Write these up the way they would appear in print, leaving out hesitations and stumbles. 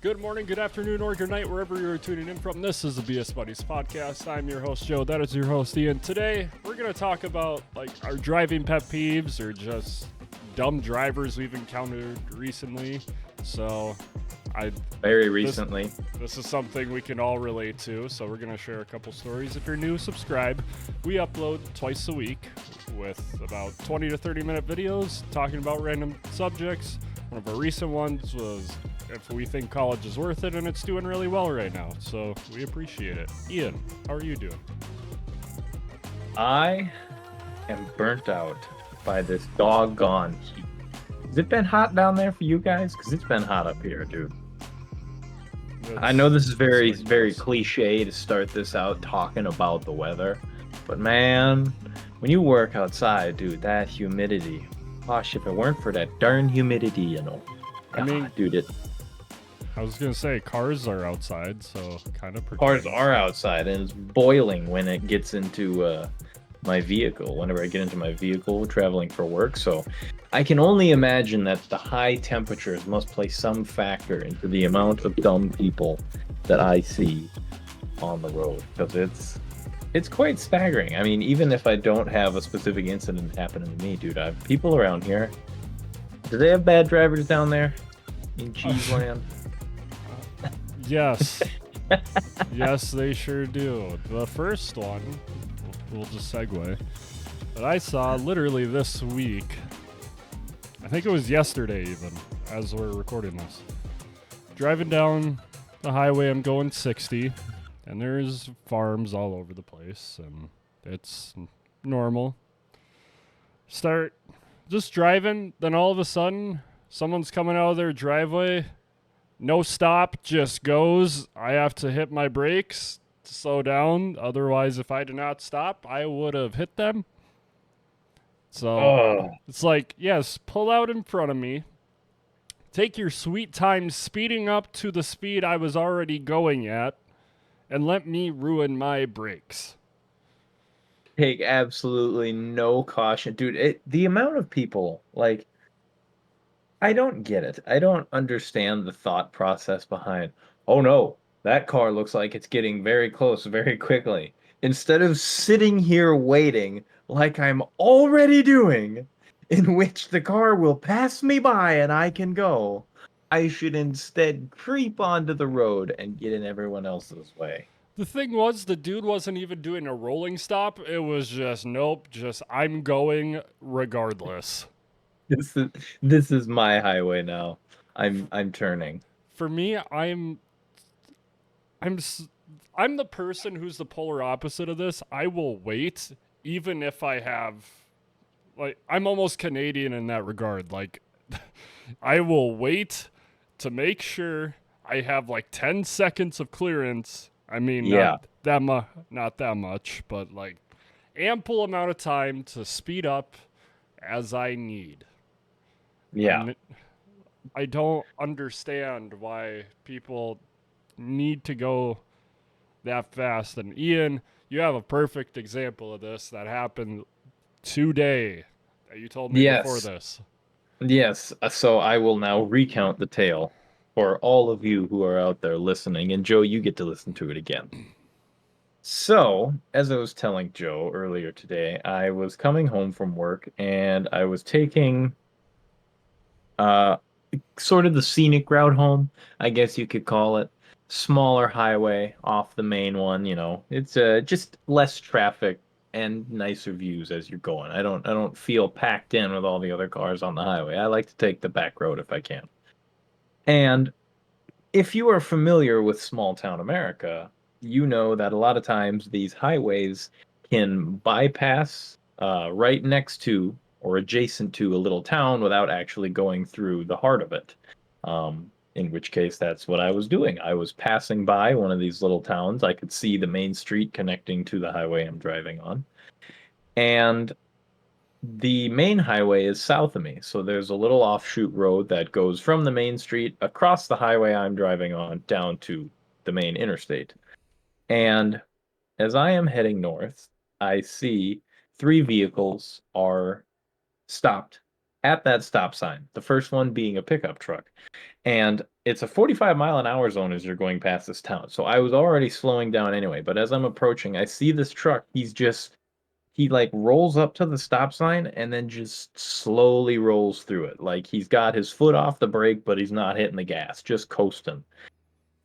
Good morning, good afternoon, or good night, wherever you're tuning in from. This is the BS Buddies podcast. I'm your host, Joe. That is your host, Ian. Today, we're going to talk about like our driving pet peeves or just dumb drivers we've encountered recently. So, I Very this recently. this is something we can all relate to. So, we're going to share a couple stories. If you're new, subscribe. We upload twice a week with about 20 to 30 minute videos talking about random subjects. One of our recent ones was if we think college is worth it, and it's doing really well right now. So we appreciate it. Ian, how are you doing? I am burnt out by this doggone heat. Has it been hot down there for you guys? Because it's been hot up here, dude. I know this is very close. cliche to start this out talking about the weather, but man, when you work outside, dude, that humidity. Gosh, if it weren't for that darn humidity, I mean, dude, I was gonna say cars are outside, so kind of cars pertains. are outside and it's boiling when it gets into my vehicle, whenever I get into my vehicle traveling for work. So I can only imagine that the high temperatures must play some factor into the amount of dumb people that I see on the road, because it's quite staggering. I mean, even if I don't have a specific incident happening to me, dude, people around here, do they have bad drivers down there in Cheeseland? Yes, yes, they sure do. The first one, we'll just segue, that I saw literally this week. I think it was yesterday, even as we're recording this. Driving down the highway, I'm going 60, and there's farms all over the place, and it's normal. Start just driving, then all of a sudden, someone's coming out of their driveway. No stop, just goes. I have to hit my brakes to slow down. Otherwise, if I did not stop, I would have hit them. So Oh, it's like, yes, pull out in front of me. Take your sweet time speeding up to the speed I was already going at, and let me ruin my brakes. take absolutely no caution, dude. The amount of people, like, I don't get it. I don't understand the thought process behind, oh no, that car looks like it's getting very close very quickly. Instead of sitting here waiting like I'm already doing, in which the car will pass me by and I can go, I should instead creep onto the road and get in everyone else's way. The thing was, the dude wasn't even doing a rolling stop. It was just, nope, just I'm going regardless. This is this is my highway now. I'm turning. For me, I'm I'm the person who's the polar opposite of this. I will wait even if I have like I'm almost Canadian in that regard. Like I will wait to make sure I have like 10 seconds of clearance. I mean, Yeah, not that much, but like ample amount of time to speed up as I need. yeah. I'm I don't understand why people need to go that fast. And Ian, you have a perfect example of this that happened today that you told me before Yes. this. Yes, so I will now recount the tale for all of you who are out there listening, and Joe, you get to listen to it again. So, as I was telling Joe earlier today, I was coming home from work and I was taking uh sort of the scenic route home, I guess you could call it. Smaller highway off the main one, It's just less traffic and nicer views as you're going. I don't feel packed in with all the other cars on the highway. I like to take the back road if I can. And if you are familiar with small town America, you know that a lot of times these highways can bypass right next to or adjacent to a little town without actually going through the heart of it. In which case, that's what I was doing. I was passing by one of these little towns. I could see the main street connecting to the highway I'm driving on. And the main highway is south of me, so there's a little offshoot road that goes from the main street across the highway I'm driving on down to the main interstate. And as I am heading north, I see three vehicles are stopped at that stop sign. The first one being a pickup truck. And it's a 45-mile-an-hour zone as you're going past this town. So I was already slowing down anyway, but as I'm approaching, I see this truck. He like rolls up to the stop sign and then just slowly rolls through it. Like he's got his foot off the brake, but he's not hitting the gas, just coasting.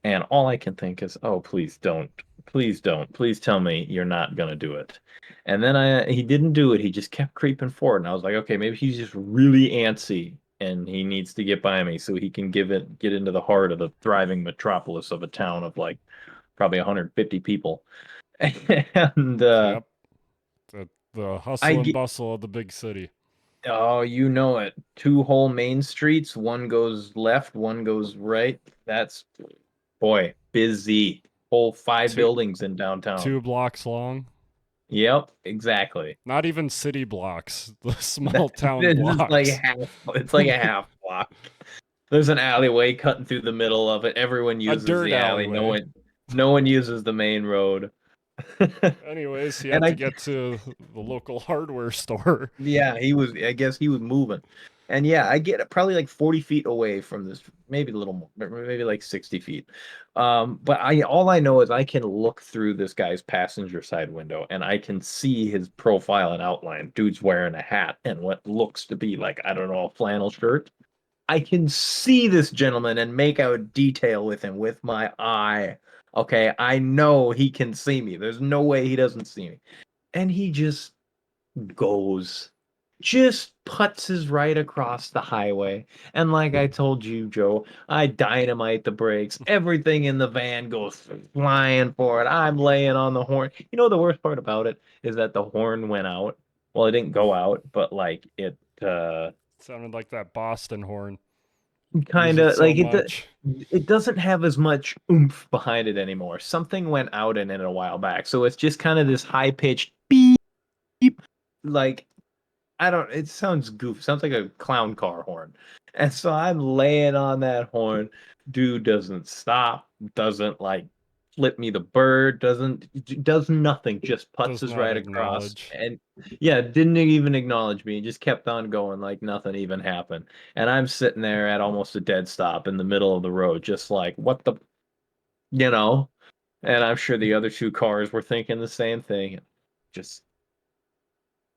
And all I can think is, oh, please don't. Please don't. Please tell me you're not gonna do it. And then he didn't do it. He just kept creeping forward. And I was like, okay, maybe he's just really antsy and he needs to get by me so he can get into the heart of the thriving metropolis of a town of like probably 150 people. And Yep. The I hustle and get, bustle of the big city. oh, you know it. Two whole main streets, one goes left, one goes right. That's boy, busy. Whole five Two buildings in downtown. 2 blocks long. Yep, exactly. Not even city blocks, the That, small town this is like blocks. it's like a half block. There's an alleyway cutting through the middle of it. Everyone A uses dirt the alley. No alleyway. one uses the main road. Anyways, he And had to I get to the local hardware store. Yeah, I guess he was moving. And yeah, I get probably like 40 feet away from this, maybe a little more, maybe like 60 feet. But all I know is I can look through this guy's passenger side window and I can see his profile and outline. Dude's wearing a hat and what looks to be like, I don't know, a flannel shirt. I can see this gentleman and make out detail with him with my eye. Okay, I know he can see me. There's no way he doesn't see me. And he goes just putzes right across the highway. And like I told you, Joe, I dynamite the brakes. Everything in the van goes flying for it. I'm laying on the horn. You know, the worst part about it is that the horn went out. Well, it didn't go out, but like it Sounded like that Boston horn. Use kind it of so like much. it doesn't have as much oomph behind it anymore. Something went out in it a while back. So it's just kind of this high pitched beep, like I don't. It sounds goof. Sounds like a clown car horn. And so I'm laying on that horn. Dude doesn't stop. Doesn't like flip me the bird. Does nothing. Just Does putzes not right across. acknowledge. And yeah, didn't even acknowledge me. Just kept on going like nothing even happened. And I'm sitting there at almost a dead stop in the middle of the road, just like what the, you know. And I'm sure the other two cars were thinking the same thing. Just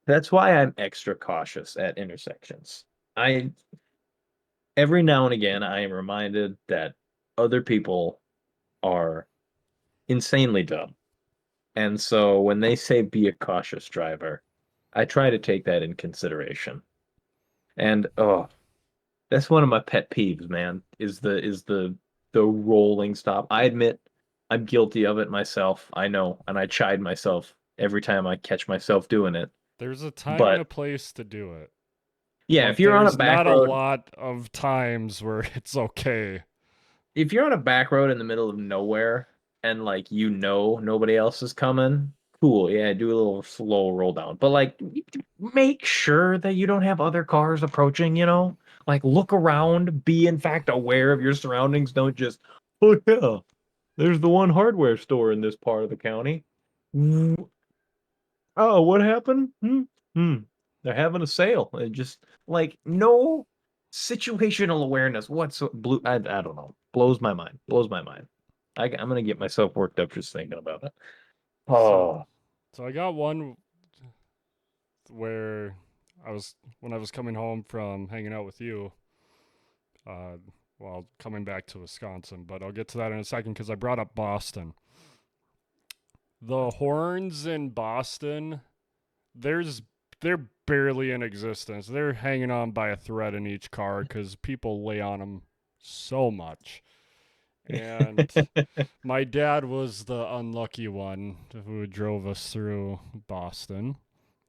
that's why I'm extra cautious at intersections. I every now and again I am reminded that other people are insanely dumb. And so when they say be a cautious driver, I try to take that in consideration. And oh, that's one of my pet peeves, man, is the rolling stop. I admit I'm guilty of it myself. I know, and I chide myself every time I catch myself doing it. There's a time and But a place to do it. yeah, But there's not a lot of times where it's okay. if you're on a back road in the middle of nowhere and like nobody else is coming, cool. Yeah, do a little slow roll down. But like make sure that you don't have other cars approaching, you know? Like look around, be in fact aware of your surroundings. Don't just, oh yeah, there's the one hardware store in this part of the county. Oh, what happened? Hmm. They're having a sale. And just like no situational awareness. What's blue? I don't know. Blows my mind. Blows my mind. I'm gonna get myself worked up just thinking about it. So, Oh, so I got one where when I was coming home from hanging out with you, uh, well, coming back to Wisconsin, but I'll get to that in a second because I brought up Boston. The horns in Boston, there's they're barely in existence. They're hanging on by a thread in each car because people lay on them so much. And my dad was the unlucky one who drove us through Boston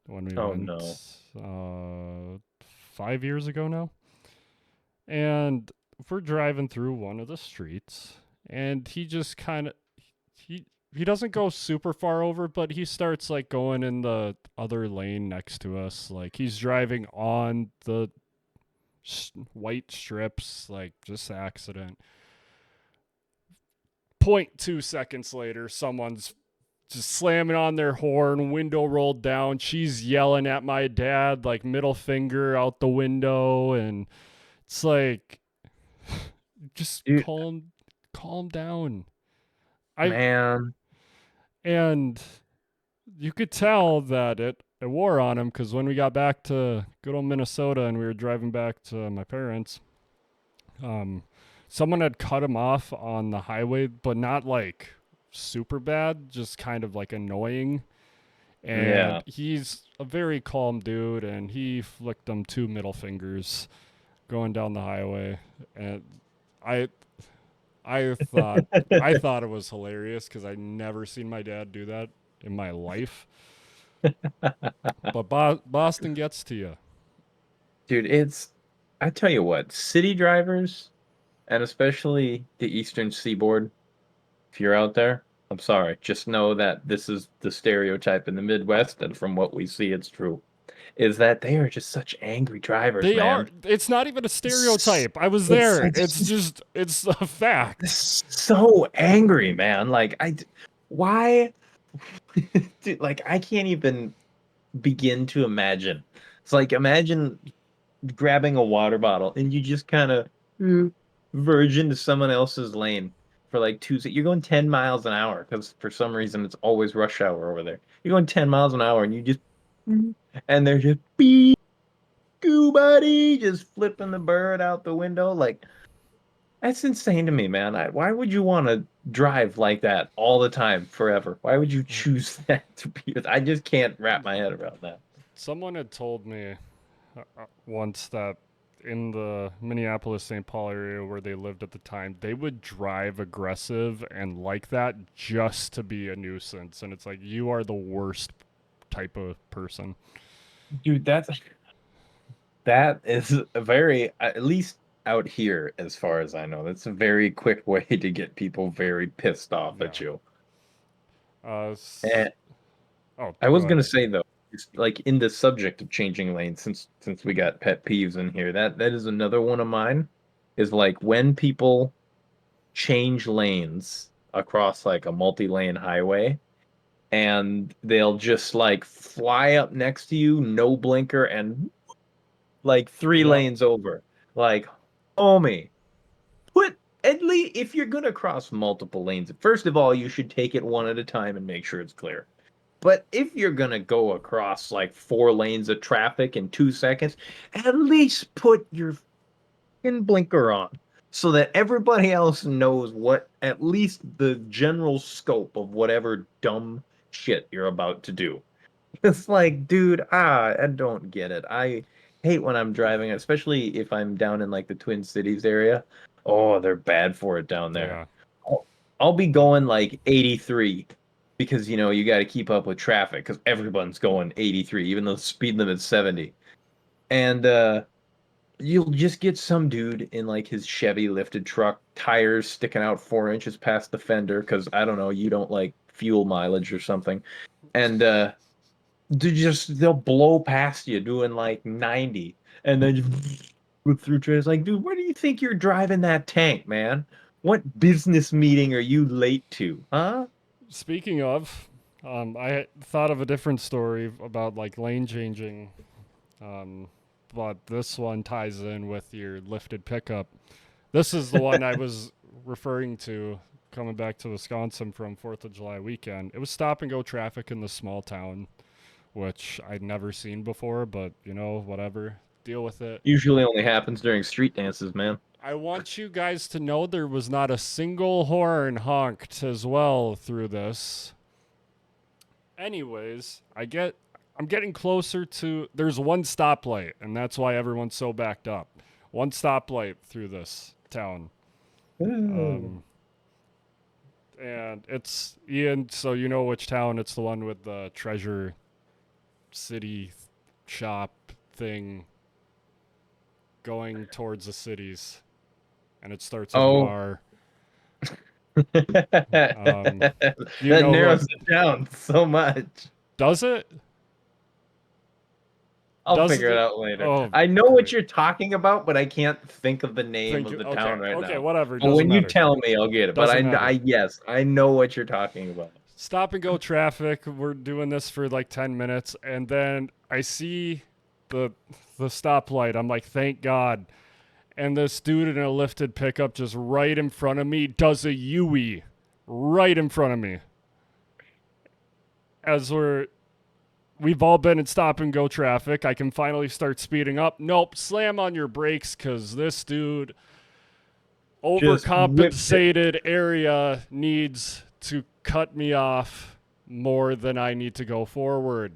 when we oh went no. 5 years ago now. And we're driving through one of the streets, and he just kind of he he doesn't go super far over, but he starts like going in the other lane next to us. Like he's driving on the white strips, like just accident. 0.2 seconds later, someone's just slamming on their horn, window rolled down. She's yelling at my dad, like middle finger out the window. And it's like, Just Dude, calm down. I man. and you could tell that it wore on him because when we got back to good old Minnesota and we were driving back to my parents, um, someone had cut him off on the highway, but not like super bad, just kind of like annoying. Yeah. And he's a very calm dude, and he flicked him two middle fingers going down the highway, and I I I thought it was hilarious because I never seen my dad do that in my life. But Boston gets to you. Dude, I tell you what, city drivers and especially the Eastern Seaboard, if you're out there, I'm sorry. Just know that this is the stereotype in the Midwest, and from what we see, it's true. Is that they are just such angry drivers, They are. man. It's not even a It's stereotype. I was it's there. it's just It's a fact. so angry, man. Why, dude, like I can't even begin to imagine. It's like imagine grabbing a water bottle and you just kind of verge into someone else's lane for like 2 seconds. You're going 10 miles an hour because for some reason it's always rush hour over there. You're going 10 miles an hour and you just and they're just beep goo buddy just flipping the bird out the window. Like that's insane to me, man. Why would you want to drive like that all the time forever? Why would you choose that to be? I just can't wrap my head around that. Someone had told me once that in the Minneapolis St. Paul area where they lived at the time, they would drive aggressive and like that just to be a nuisance. And it's like, you are the worst type of person. Dude, that is a very, at least out here, as far as I know, that's a very quick way to get people very pissed off Yeah. at you. Uh, And oh, I go was ahead. gonna say though, it's like in the subject of changing lanes, since we got pet peeves in here, that is another one of mine, is like when people change lanes across like a multi-lane highway and they'll just like fly up next to you, no blinker, and like three Yep. lanes over. Like, homie, put at least if you're gonna cross multiple lanes, first of all, you should take it one at a time and make sure it's clear. But if you're gonna go across like 4 lanes of traffic in 2 seconds, at least put your fucking blinker on so that everybody else knows what at least the general scope of whatever dumb shit you're about to do. It's like, dude, I don't get it. I hate when I'm driving, especially if I'm down in like the Twin Cities area. Oh, they're bad for it down there. Yeah. I'll, I'll be going like 83 because you got to keep up with traffic because everyone's going 83, even though the speed limit's 70. And you'll just get some dude in like his Chevy lifted truck, tires sticking out 4 inches past the fender because I don't know, you don't like fuel mileage or something. And they'll blow past you doing like 90 and then just go through trains like dude where do you think you're driving that tank, man? What business meeting are you late to, huh? Speaking of, I thought of a different story about like lane changing, um, but this one ties in with your lifted pickup. This is the one I was referring to coming back to Wisconsin from 4th of July weekend. It was stop and go traffic in this small town, which I'd never seen before, but whatever. Deal with it. Usually only happens during street dances, man. I want you guys to know there was not a single horn honked as well through this. Anyways, I'm getting closer to there's one stoplight and that's why everyone's so backed up. One stoplight through this town. Ooh. Um and it's Ian, so you know which town. It's the one with the treasure city shop thing going towards the cities and it starts with an Oh. R. Um you That know who narrows it down so much. does it? I'll Does figure it it? out later. Oh, I know what great. you're talking about, but I can't think of the name Thank of you. the Okay. town right Okay, now. whatever. But Doesn't when you matter. tell me, I'll get it. But Doesn't matter. yes, I know what you're talking about. Stop and go traffic. We're doing this for like 10 minutes and then I see the the stoplight. I'm like, "Thank God." and this dude in a lifted pickup just right in front of me does a Yui right in front of me as we've all been in stop and go traffic. I can finally start speeding up. Nope, slam on your brakes because this dude Just whipped it. overcompensated area needs to cut me off more than I need to go forward.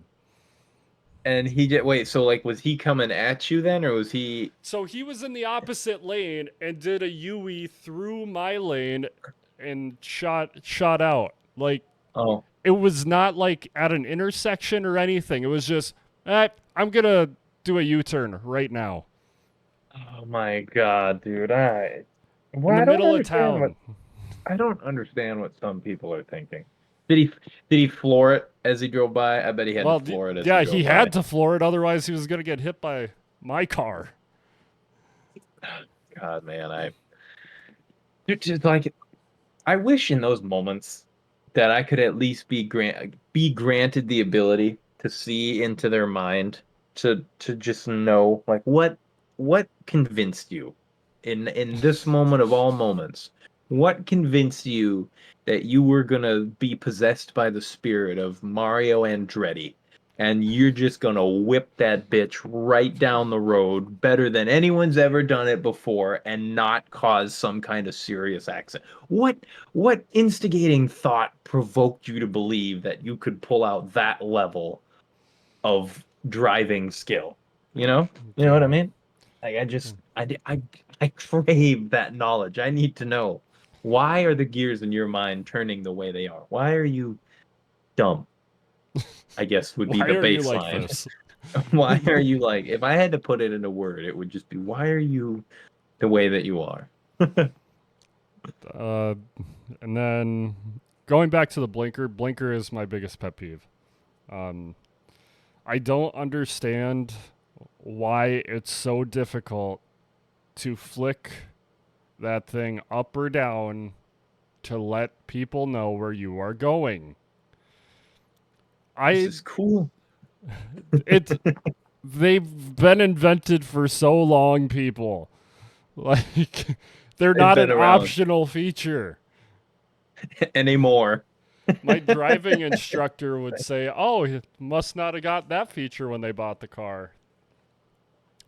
And he did wait, so like was he coming at you then, or was he So he was in the opposite lane and did a UE through my lane and shot out. Like oh it was not like at an intersection or anything. It was just, I'm gonna do a U-turn right now oh my God, dude. in Well, the middle of town. I don't understand what some people are thinking. Did he did he floor it as he drove by? I bet he had to Well, floor it as he yeah, he drove by. had to floor it, otherwise he was gonna get hit by my car. God, man, dude, just like I wish in those moments that I could at least be granted the ability to see into their mind, to just know like what convinced you in this moment of all moments. What convinced you that you were gonna be possessed by the spirit of Mario Andretti and you're just gonna whip that bitch right down the road better than anyone's ever done it before and not cause some kind of serious accident? What instigating thought provoked you to believe that you could pull out that level of driving skill? You know? You know what I Yeah. mean? Like I just I crave that knowledge. I need to know. Why are the gears in your mind turning the way they are? Why are you dumb? I guess would be Why the are you like baseline. this? Why are you like, if I had to put it in a word, it would just be, why are you the way that you are? uh, and then going back to the blinker, blinker is my biggest pet peeve. Um, I don't understand why it's so difficult to flick that thing up or down to let people know where you are going. This I is cool. it they've been invented for so long, people. Like they're They've not been an around optional feature. anymore. My driving instructor would say, "Oh, he must not have got that feature when they bought the car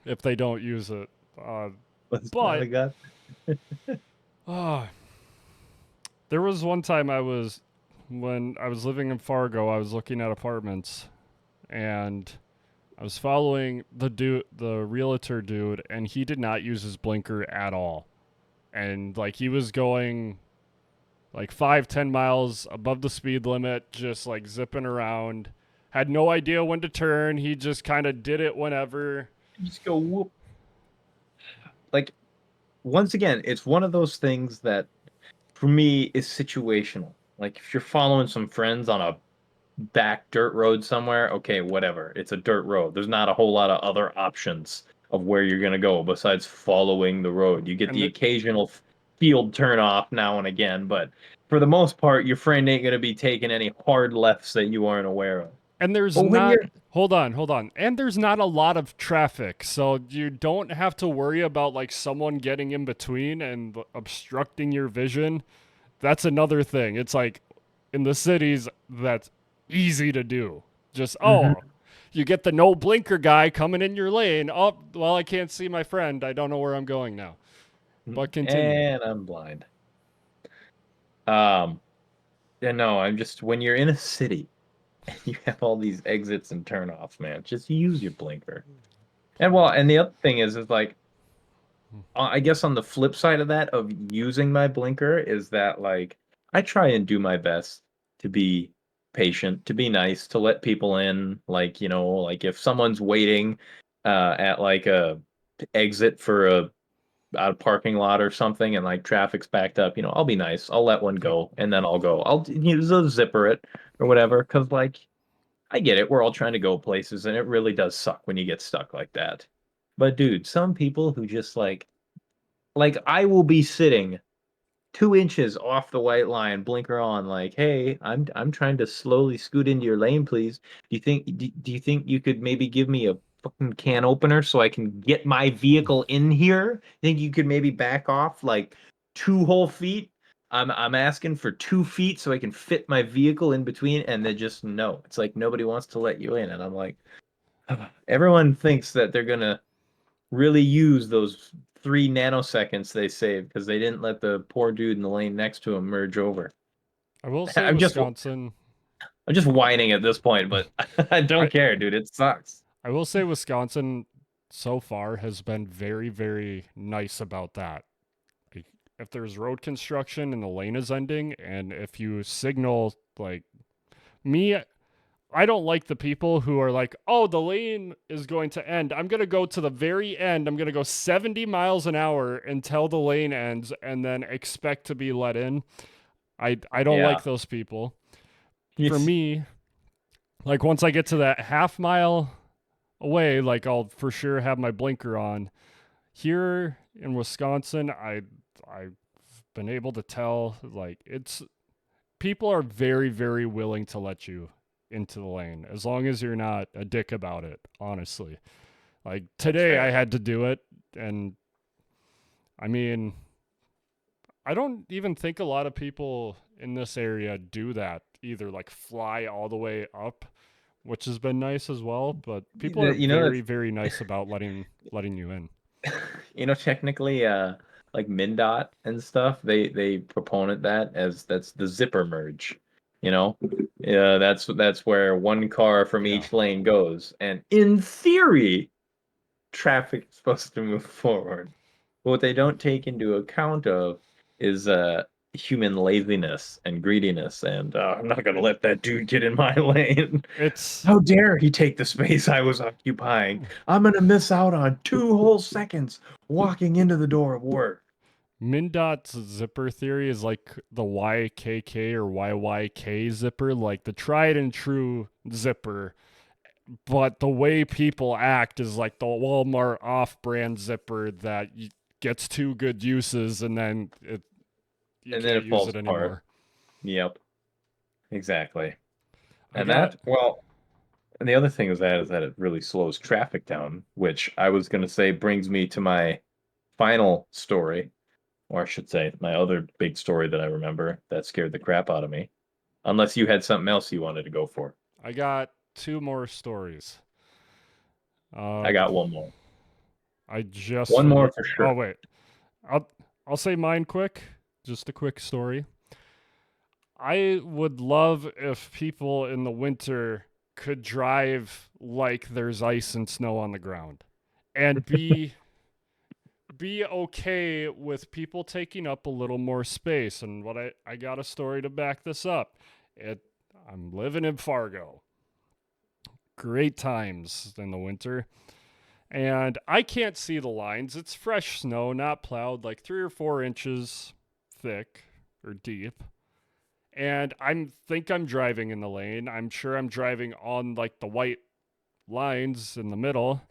if they don't use it." Uh, Let's not but have got. uh, there was one time when I was living in Fargo, I was looking at apartments and I was following the realtor dude, and he did not use his blinker at all. And like he was going like 5-10 miles above the speed limit, just like zipping around. Had no idea when to turn. He just kind of did it whenever. Just go whoop. Like once again, it's one of those things that for me is situational. Like if you're following some friends on a back dirt road somewhere, okay, whatever. It's a dirt road. There's not a whole lot of other options of where you're gonna go besides following the road. You get And the the, occasional field turn off now and again, but for the most part, your friend ain't gonna be taking any hard lefts that you aren't aware of. and there's But when not you're hold on. And there's not a lot of traffic. So you don't have to worry about like someone getting in between and obstructing your vision. That's another thing. It's like in the cities that's easy to do. Just Mhm. you get the no blinker guy coming in your lane. Oh, well, I can't see my friend. I don't know where I'm going now. But continue. And I'm blind. Um, yeah, no, I'm just when you're in a city and you have all these exits and turnoffs, man, just use your blinker. And well, and the other thing is like I guess on the flip side of that, of using my blinker, is that like I try and do my best to be patient, to be nice, to let people in. Like, you know, like if someone's waiting at like a exit for a parking lot or something and like traffic's backed up, you know, I'll be nice. I'll let one Yep. go and then I'll go. I'll use a zipper it or whatever. Cause like I get it. We're all trying to go places and it really does suck when you get stuck like that. But dude, some people who just like I will be sitting 2 inches off the white line, blinker on, like, hey, I'm trying to slowly scoot into your lane, please. Do you think you could maybe give me a fucking can opener so I can get my vehicle in here? Think you could maybe back off like 2 whole feet? I'm asking for 2 feet so I can fit my vehicle in between, and they just no. It's like nobody wants to let you in, and I'm like, everyone thinks that they're gonna really use those 3 nanoseconds they saved because they didn't let the poor dude in the lane next to him merge over. I will say I'm just Wisconsin. I'm just whining at this point, but I I don't care, dude. It sucks. I will say Wisconsin so far has been very, very nice about that. Like, if there's road construction and the lane is ending, and if you signal like me, I don't like the people who are like, oh, the lane is going to end. I'm going to go to the very end. I'm going to go 70 miles an hour until the lane ends and then expect to be let in. I don't Yeah. like those people. For Yes. me, like once I get to that half mile away, like I'll for sure have my blinker on. Here in Wisconsin, I've been able to tell like it's people are very, very willing to let you into the lane as long as you're not a dick about it, honestly. Like That's today I fair. had to do it, and I mean, I don't even think a lot of people in this area do that either, like fly all the way up, which has been nice as well, but people are You know very, very nice about letting you in. technically, like MnDOT and stuff, they proponent that as that's the zipper merge. You know, yeah, that's where one car from Yeah. each lane goes, and in theory, traffic is supposed to move forward. But what they don't take into account of is human laziness and greediness, and I'm not gonna let that dude get in my lane. It's How dare he take the space I was occupying? I'm gonna miss out on 2 whole seconds walking into the door of work. MnDOT's zipper theory is like the YKK or YYK zipper, like the tried and true zipper. But the way people act is like the Walmart off brand zipper that gets two good uses and then you And then can't it use falls it apart. anymore. Yep, exactly. I And got, that, well, and the other thing is that it really slows traffic down, which I was gonna say brings me to my final story, or I should say, my other big story that I remember that scared the crap out of me. Unless you had something else you wanted to go for. I got two more stories. I Um, got one more. I just One more forget. for Oh sure. wait, I'll I'll say mine quick. Just a quick story. I would love if people in the winter could drive like there's ice and snow on the ground and be okay with people taking up a little more space. And what I got a story to back this up. It I'm living in Fargo. Great times in the winter. And I can't see the lines. It's fresh snow, not plowed, like 3 or 4 inches thick or deep. And I think I'm driving in the lane. I'm sure I'm driving on like the white lines in the middle,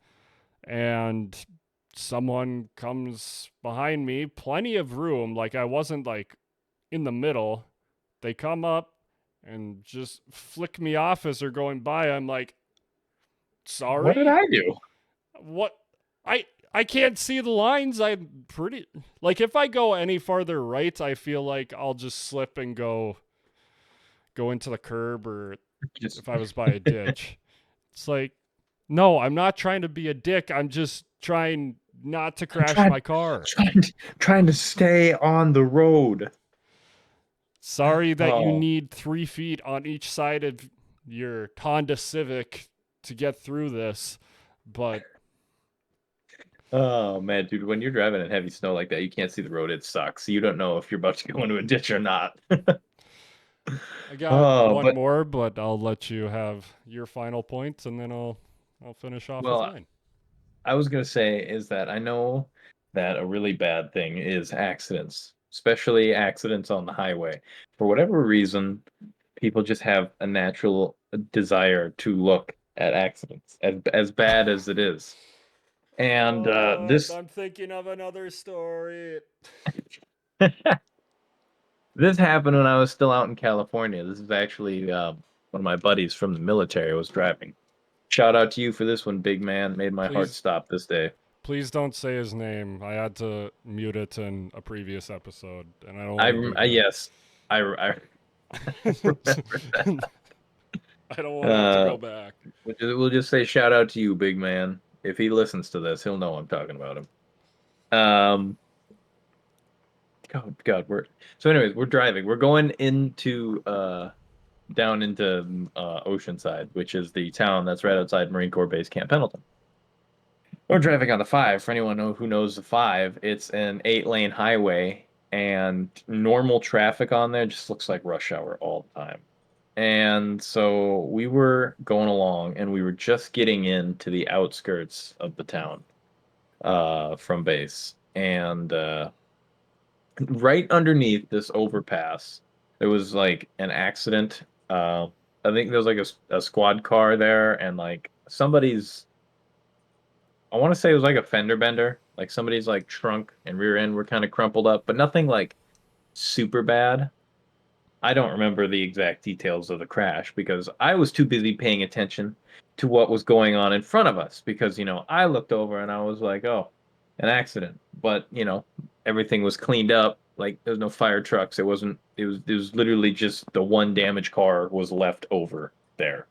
and someone comes behind me, plenty of room. Like I wasn't like in the middle. They come up and just flick me off as they're going by. I'm like, What did sorry, I do? what? I can't see the lines. I'm pretty like if I go any farther right, I feel like I'll just slip and go into the curb or Just if I was by a ditch. It's like, no, I'm not trying to be a dick. I'm just trying not to I'm crash my car. trying to stay on the road. Sorry that you Oh, need 3 feet on each side of your Honda Civic to get through this, but oh man, dude, when you're driving in heavy snow like that, you can't see the road. It sucks. You don't know if you're about to go into a ditch or not. I got Oh, one but more, but I'll let you have your final points and then I'll finish off with well, mine. I was gonna say is that I know that a really bad thing is accidents, especially accidents on the highway. For whatever reason, people just have a natural desire to look at accidents, as bad as it is. And this I'm thinking of another story. this happened when I was still out in California. This is actually one of my buddies from the military was driving. Shout out to you for this one, big man. Made my heart Please, stop this day. please don't say his name. I had to mute it in a previous episode, and I don't I, want to do yes, I that. remember that. I don't want to have to Uh, go back. we'll just say shout out to you, big man. If he listens to this, he'll know I'm talking about him. Um, God, we're so. Anyways, we're driving. We're going into down into Oceanside, which is the town that's right outside Marine Corps Base Camp Pendleton. We're driving on the five. For anyone who knows the five, it's an 8-lane highway, and normal traffic on there just looks like rush hour all the time. And so we were going along, and we were just getting into the outskirts of the town from base, and right underneath this overpass, there was like an accident. I think there was like a squad car there, and like somebody's. I want to say it was like a fender bender. Like somebody's like trunk and rear end were kind of crumpled up, but nothing like super bad. I don't remember the exact details of the crash because I was too busy paying attention to what was going on in front of us because, I looked over and I was like, oh, an accident. But, everything was cleaned up. Like there's no fire trucks. It was literally just the one damaged car was left over there.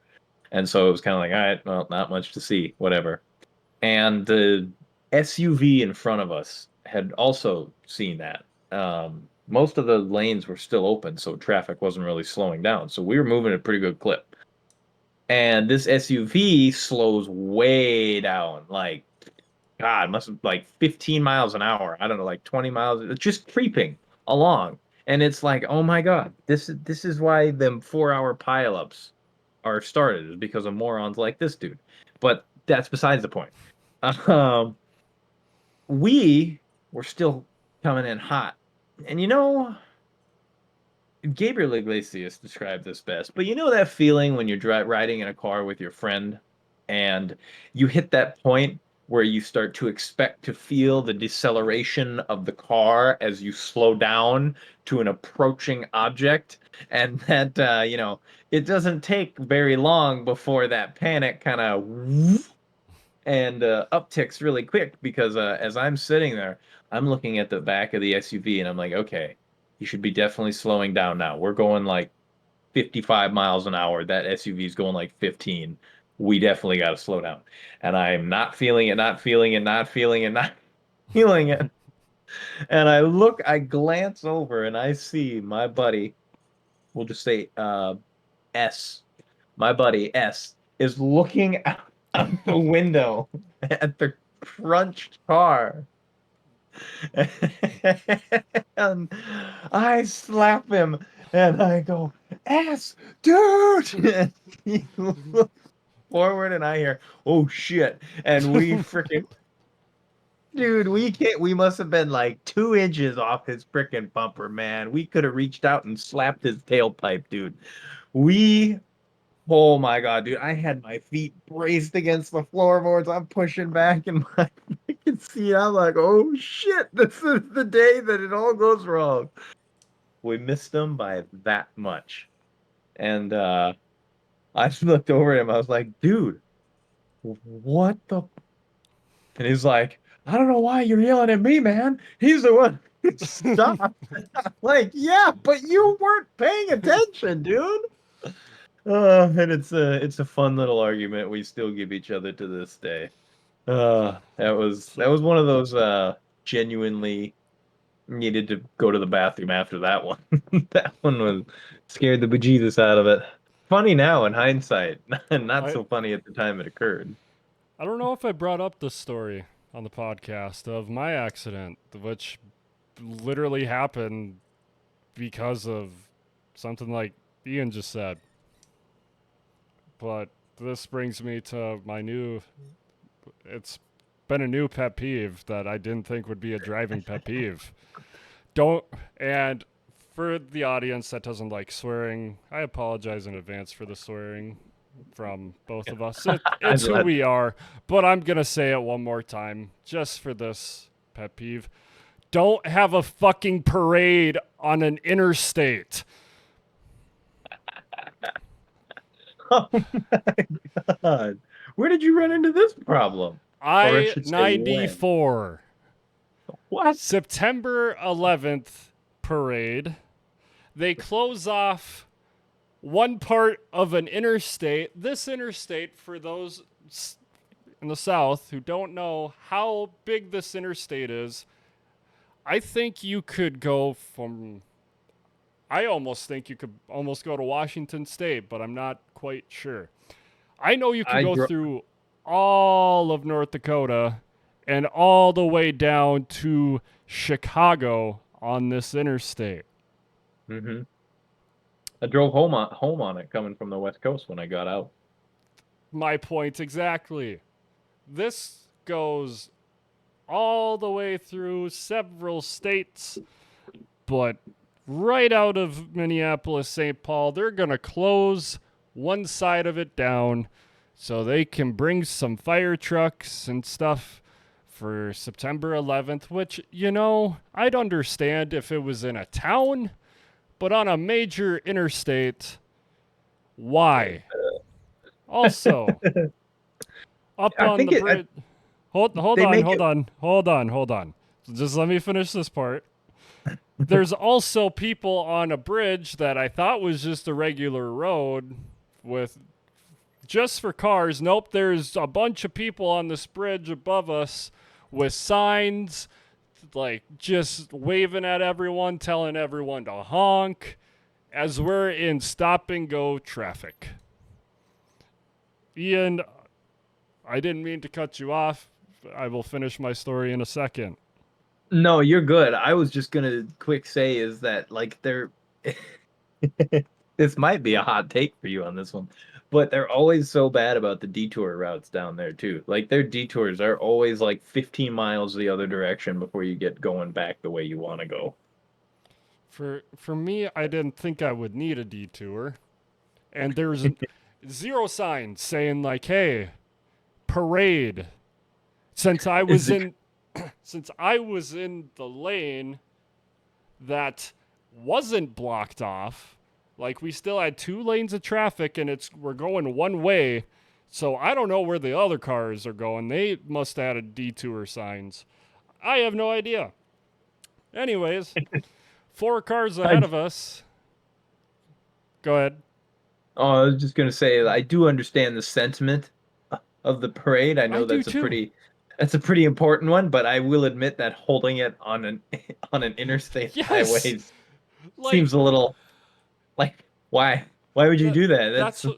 And so it was kind of like, all right, well, not much to see, whatever. And the SUV in front of us had also seen that. Most of the lanes were still open, so traffic wasn't really slowing down. So we were moving at a pretty good clip. And this SUV slows way down, like God, must have like 15 miles an hour. I don't know, like 20 miles. It's just creeping along. And it's like, oh my God, this is why them 4-hour pileups are started, is because of morons like this dude. But that's besides the point. Um, we were still coming in hot. And Gabriel Iglesias described this best, but you know that feeling when you're riding in a car with your friend and you hit that point where you start to expect to feel the deceleration of the car as you slow down to an approaching object, and that, it doesn't take very long before that panic kind of and upticks really quick because as I'm sitting there, I'm looking at the back of the SUV and I'm like, okay, you should be definitely slowing down now. We're going like 55 miles an hour. That SUV is going like 15. We definitely got to slow down. And I'm not feeling it, not feeling it, not feeling it, not feeling it. And I glance over and I see my buddy, we'll just say S, my buddy S, is looking out the window at the crunched car. And I slap him and I go, S, dude! And he looks forward and I hear, oh shit. And we freaking, dude, we must have been like 2 inches off his freaking bumper, man. We could have reached out and slapped his tailpipe, dude. We Oh my God, dude. I had my feet braced against the floorboards. I'm pushing back in my freaking seat. I'm like, oh shit, this is the day that it all goes wrong. We missed them by that much. And I just looked over at him. I was like, dude, what the? And he's like, I don't know why you're yelling at me, man. He's the one who stopped. Like, yeah, but you weren't paying attention, dude. And it's a fun little argument we still give each other to this day. That was one of those genuinely needed to go to the bathroom after that one. That one was scared the bejesus out of it. Funny now in hindsight, not I so funny at the time it occurred. I don't know if I brought up this story on the podcast of my accident, which literally happened because of something like Ian just said. But this brings me to my new. It's been a new pet peeve that I didn't think would be a driving pet peeve. Don't, and for the audience that doesn't like swearing, I apologize in advance for the swearing from both of us. It's I'm who glad. we are, but I'm going to say it one more time just for this pet peeve. Don't have a fucking parade on an interstate. Oh my God. Where did you run into this problem? Or I I should say, when? 94 What? September 11th parade. They close off one part of an interstate. This interstate, for those in the South who don't know how big this interstate is, I think you could go from. I almost think you could almost go to Washington State, but I'm not quite sure. I know you could I go drove. through all of North Dakota and all the way down to Chicago on this interstate. Hmm. I drove home on it coming from the West Coast when I got out. My point exactly. This goes all the way through several states, but right out of Minneapolis, St. Paul, they're going to close one side of it down so they can bring some fire trucks and stuff for September 11th, which, I'd understand if it was in a town, but on a major interstate, why? Also, up I on the think bridge. Hold they on, make hold it. on, hold on, hold on. Just let me finish this part. There's also people on a bridge that I thought was just a regular road with just for cars. Nope, there's a bunch of people on this bridge above us with signs, like just waving at everyone, telling everyone to honk as we're in stop and go traffic. Ian, I didn't mean to cut you off. I will finish my story in a second. No, you're good. I was just gonna quick say is that like they're this might be a hot take for you on this one, but they're always so bad about the detour routes down there too. Like their detours are always like 15 miles the other direction before you get going back the way you want to go. For me, I didn't think I would need a detour, and there's zero signs saying like, "Hey, parade." Since I Is was it in since I was in the lane that wasn't blocked off, like we still had two lanes of traffic and we're going one way. So I don't know where the other cars are going. They must have added detour signs. I have no idea. Anyways, four cars I, ahead of us. Go ahead. I was just gonna say I do understand the sentiment of the parade. I I know do too. that's a pretty important one, but I will admit that holding it on an on an interstate Yes. highway Like seems a little like why would you that do that? that's what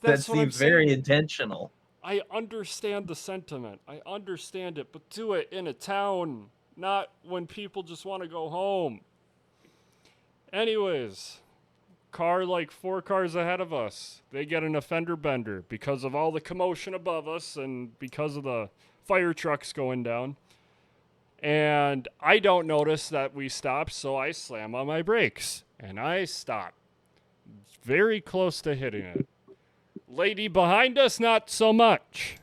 That that's what I'm seems very saying. intentional. I understand the sentiment. I understand it, but do it in a town, not when people just want to go home. Anyways, car like four cars ahead of us. They get an offender bender because of all the commotion above us and because of the fire trucks going down. And I don't notice that we stop, so I slam on my brakes and I stop. Very close to hitting it. Lady behind us, not so much.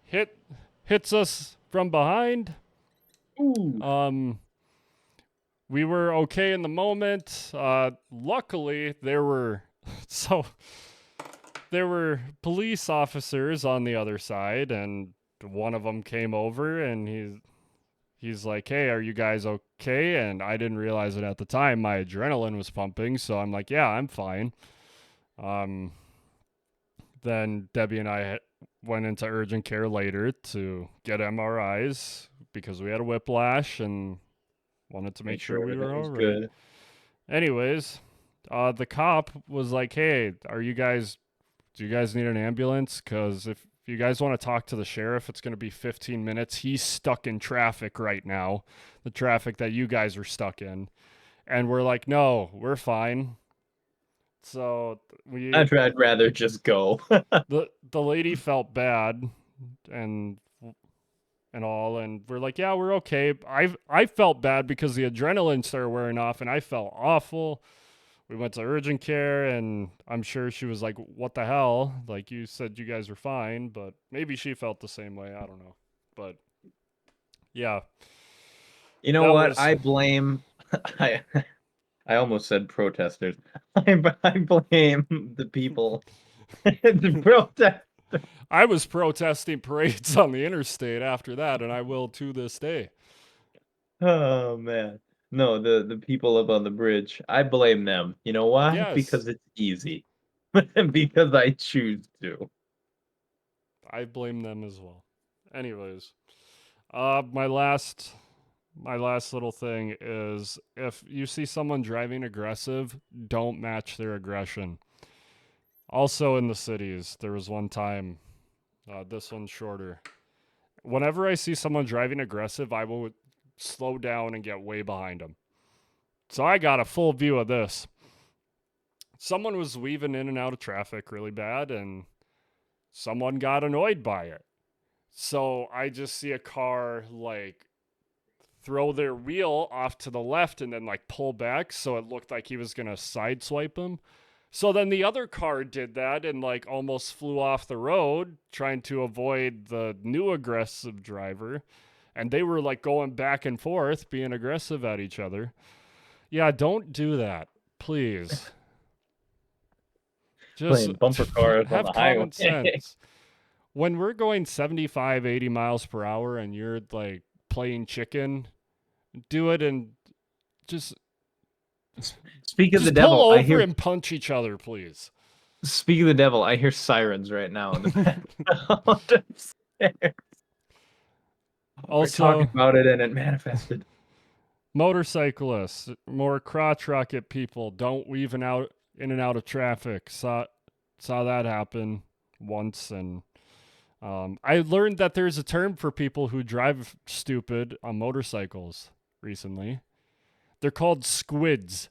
Hit hits us from behind. Ooh. Um, we were okay in the moment. Luckily, so there were police officers on the other side, and one of them came over, and he's like, "Hey, are you guys okay?" And I didn't realize it at the time. My adrenaline was pumping, so I'm like, "Yeah, I'm fine." Um, then Debbie and I went into urgent care later to get MRIs because we had a whiplash and wanted to make Make sure sure we were everything all was right. good. Anyways, the cop was like, "Hey, do you guys need an ambulance? Because if you guys want to talk to the sheriff, it's going to be 15 minutes. He's stuck in traffic right now, the traffic that you guys are stuck in." And we're like, "No, we're fine." So I'd rather just go. the lady felt bad and all, and we're like, "Yeah, we're okay." I felt bad because the adrenaline started wearing off, and I felt awful. We went to urgent care, and I'm sure she was like, "What the hell? Like, you said you guys were fine," but maybe she felt the same way. I don't know. But yeah, You know that what? was I blame I I almost said protesters. I blame the people. The protest. I was protesting parades on the interstate after that, and I will to this day. Oh man. No, the people up on the bridge. I blame them. You know why? Yes, Because it's easy. Because I choose to. I blame them as well. Anyways, my last little thing is if you see someone driving aggressive, don't match their aggression. Also in the cities, there was one time, this one's shorter. Whenever I see someone driving aggressive, I will slow down and get way behind them. So I got a full view of this. Someone was weaving in and out of traffic really bad, and someone got annoyed by it. So I just see a car like throw their wheel off to the left and then like pull back, so it looked like he was gonna sideswipe him. So then the other car did that and like almost flew off the road trying to avoid the new aggressive driver. And they were like going back and forth, being aggressive at each other. Yeah, don't do that, please. Just Playing bumper cars on have the highway. common sense. When we're going 75, 80 miles per hour and you're like playing chicken, do it and just Speak of the just pull devil, I over hear and punch each other, please. speak of the devil, I hear sirens right now in the background. We're talking Also, about it and it manifested. motorcyclists, more crotch rocket people, don't weave in and out of traffic. Saw that happen once, and I learned that there's a term for people who drive stupid on motorcycles recently. They're called squids.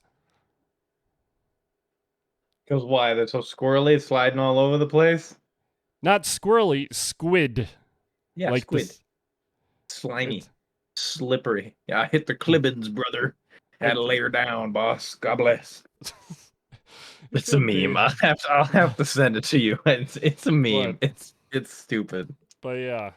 Because why? They're so squirrely, sliding all over the place? Not squirrely, squid. Yeah, Like squid. this. Slimy. It's Slippery. Yeah, I hit the clibbins, brother. Had to it. lay her down, boss. God bless. It It's a could meme. be, I'll have to send it to you. It's a but meme. It's stupid. yeah.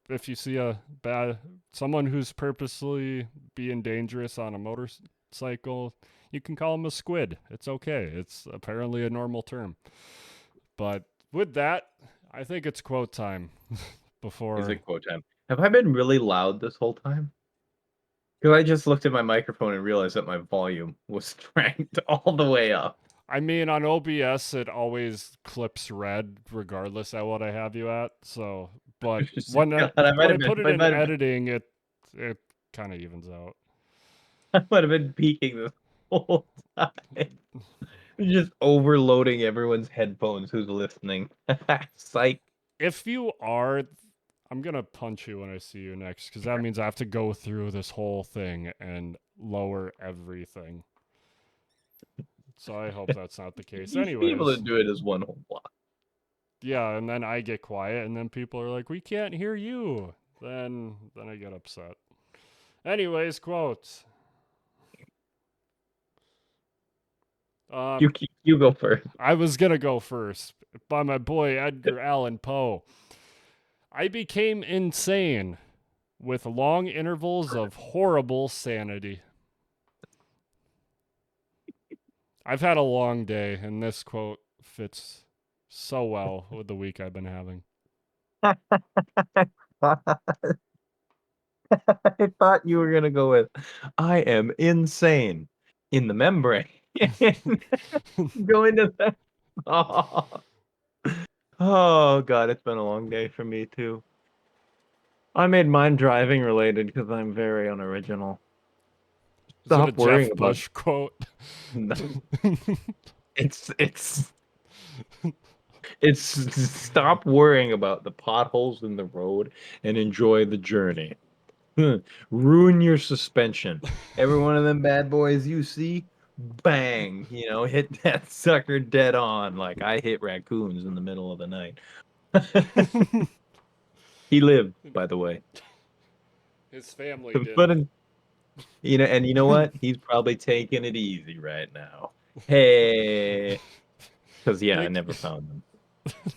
If you see a bad someone who's purposely being dangerous on a motorcycle, you can call them a squid. It's okay. It's apparently a normal term. But with that, I think it's quote time Is before it quote time? Have I been really loud this whole time? Because I just looked at my microphone and realized that my volume was cranked all the way up. I mean on OBS it always clips red regardless at what I have you at. So but when I God, I might when I have been. put it I in might have been. editing it kind of evens out. I might have been peaking this whole time. Just overloading everyone's headphones who's listening. Psych. If you are, I'm gonna punch you when I see you next because that means I have to go through this whole thing and lower everything. So I hope that's not the case. You should be able to Anyways, do it as one whole block. yeah, and then I get quiet, and then people are like, "We can't hear you." Then I get upset. Anyways, quotes. Um, You go first. I was gonna go first by my boy Edgar Allan Poe. I became insane with long intervals of horrible sanity. I've had a long day, and this quote fits so well with the week I've been having. I thought you were gonna go with I am insane in the membrane. Go into that. Oh. Oh god, it's been a long day for me too. I made mine driving related because I'm very unoriginal. Is it a Stop worrying Jeff about Bush quote? no, it's it's stop worrying about the potholes in the road and enjoy the journey. Ruin your suspension. Every one of them bad boys you see, bang, hit that sucker dead on like I hit raccoons in the middle of the night. He lived, by the way. His family But didn't. and you know what? He's probably taking it easy right now. Hey, because yeah, I Thank, never found them.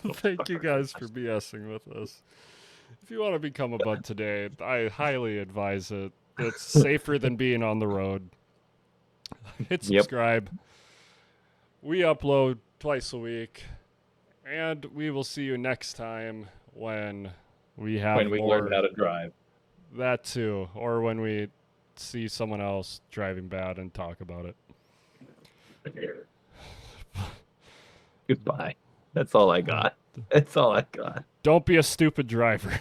Those thank you fuckers. guys for BSing with us. If you want to become a bud today, I highly advise it. It's safer than being on the road. Hit Yep. subscribe. We upload twice a week. And we will see you next time when we have When we learn more. how to drive. That too. Or when we see someone else driving bad and talk about it. Goodbye. That's all I got. That's all I got. Don't be a stupid driver.